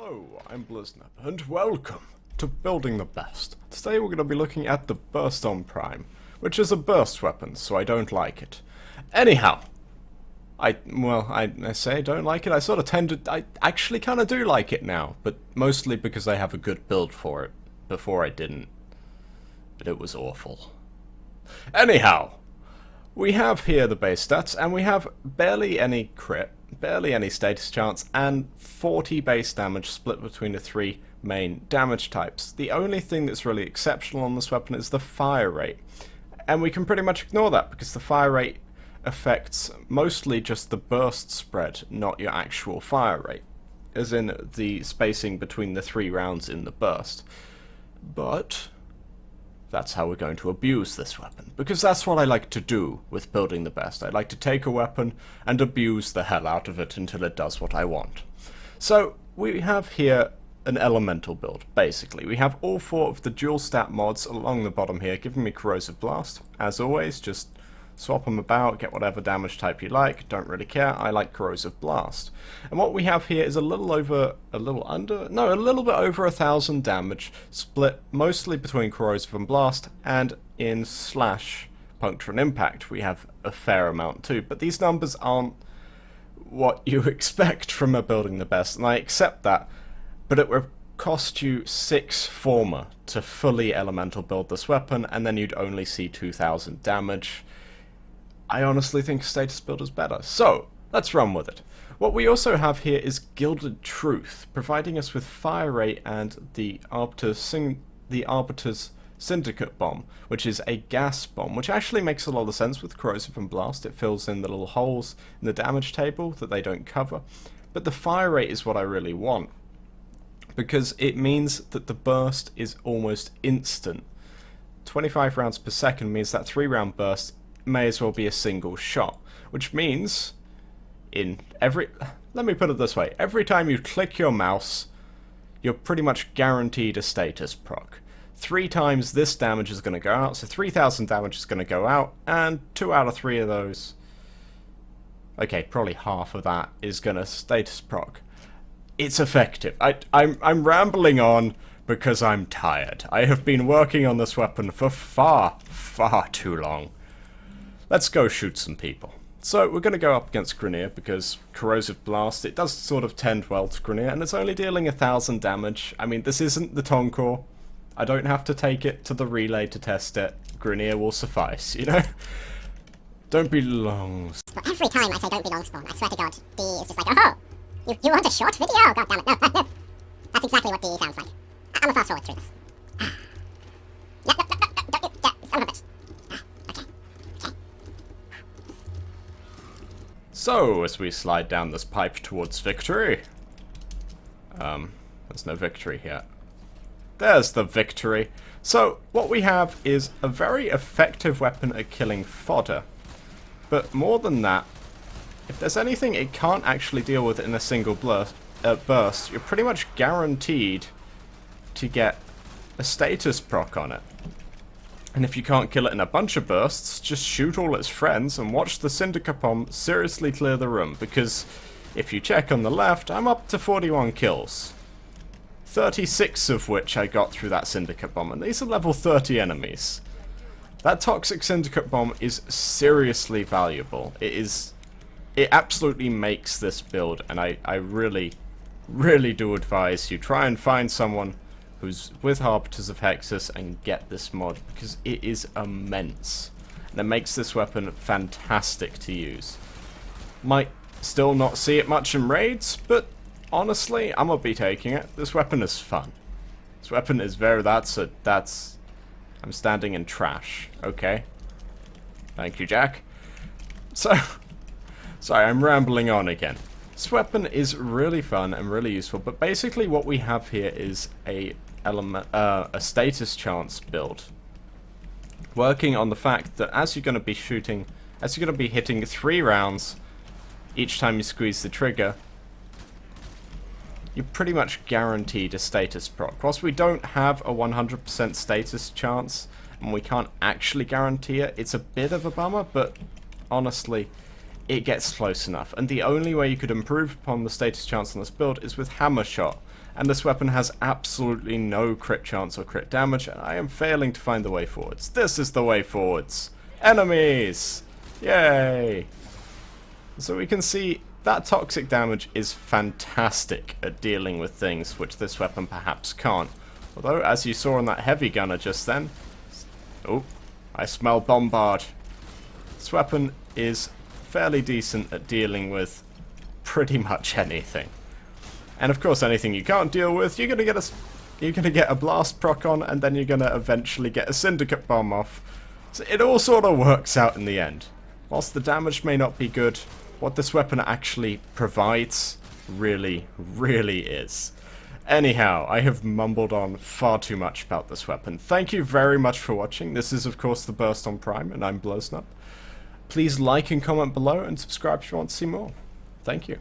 Hello, I'm Bliznub, and welcome to Building the Best. Today we're going to be looking at the Burston Prime, which is a burst weapon, so I don't like it. Anyhow, I say I don't like it, I actually kind of do like it now, but mostly because I have a good build for it. Before I didn't, but it was awful. Anyhow, we have here the base stats, and we have barely any crit, barely any status chance, and 40 base damage split between the three main damage types. The only thing that's really exceptional on this weapon is the fire rate, and we can pretty much ignore that because the fire rate affects mostly just the burst spread, not your actual fire rate, as in the spacing between the 3 rounds in the burst. But that's how we're going to abuse this weapon, because that's what I like to do with Building the Best. I like to take a weapon and abuse the hell out of it until it does what I want. So we have here an elemental build, basically. We have all 4 of the dual stat mods along the bottom here, giving me Corrosive Blast. As always, just swap them about, get whatever damage type you like, don't really care, I like Corrosive Blast. And what we have here is a little bit over 1,000 damage, split mostly between Corrosive and Blast, and in Slash, Puncture and Impact we have a fair amount too, but these numbers aren't what you expect from a Building the Best, and I accept that, but it would cost you 6 Former to fully elemental build this weapon, and then you'd only see 2,000 damage. I honestly think status build is better, so let's run with it. What we also have here is Gilded Truth, providing us with fire rate and the Arbiter's Syndicate Bomb, which is a gas bomb, which actually makes a lot of sense with Corrosive and Blast. It fills in the little holes in the damage table that they don't cover, but the fire rate is what I really want, because it means that the burst is almost instant. 25 rounds per second means that 3-round burst may as well be a single shot, which means let me put it this way, every time you click your mouse, you're pretty much guaranteed a status proc. 3 times this damage is going to go out, so 3,000 damage is going to go out, and 2 out of 3 of those, okay, probably half of that is going to status proc. It's effective. I'm rambling on because I'm tired. I have been working on this weapon for far, far too long. Let's go shoot some people. So we're going to go up against Grineer because Corrosive Blast, it does sort of tend well to Grineer, and it's only dealing 1,000 damage. I mean, this isn't the Toncore. I don't have to take it to the relay to test it. Grineer will suffice, you know? Don't be long. But every time I say don't be long spawn, I swear to God, D is just like, oh, you want a short video? Oh, God damn it, no. That's exactly what D sounds like. I'm gonna fast forward through this. No, son of a bitch. So, as we slide down this pipe towards victory... there's no victory here. There's the victory. So, what we have is a very effective weapon at killing fodder. But more than that, if there's anything it can't actually deal with in a single burst, you're pretty much guaranteed to get a status proc on it. And if you can't kill it in a bunch of bursts, just shoot all its friends and watch the Syndicate Bomb seriously clear the room, because if you check on the left, I'm up to 41 kills. 36 of which I got through that Syndicate Bomb, and these are level 30 enemies. That Toxic Syndicate Bomb is seriously valuable. It absolutely makes this build, and I really, really do advise you try and find someone who's with Arbiters of Hexus and get this mod, because it is immense. And it makes this weapon fantastic to use. Might still not see it much in raids, but honestly, I'm gonna be taking it. This weapon is fun. This weapon is I'm standing in trash. Okay. Thank you, Jack. So, sorry, I'm rambling on again. This weapon is really fun and really useful, but basically what we have here is a status chance build, working on the fact that as you're going to be hitting 3 rounds each time you squeeze the trigger, you're pretty much guaranteed a status proc. Whilst we don't have a 100% status chance, and we can't actually guarantee it, it's a bit of a bummer, but honestly, it gets close enough. And the only way you could improve upon the status chance on this build is with Hammer Shot. and this weapon has absolutely no crit chance or crit damage, and I am failing to find the way forwards. This is the way forwards! Enemies! Yay! So we can see that toxic damage is fantastic at dealing with things which this weapon perhaps can't. Although, as you saw on that heavy gunner just then... Oh, I smell bombard. This weapon is fairly decent at dealing with pretty much anything. And of course, anything you can't deal with, you're gonna get a blast proc on, and then you're gonna eventually get a syndicate bomb off. So it all sort of works out in the end. Whilst the damage may not be good, what this weapon actually provides really, really is. Anyhow, I have mumbled on far too much about this weapon. Thank you very much for watching. This is, of course, the Burston Prime, and I'm Bliznub. Please like and comment below, and subscribe if you want to see more. Thank you.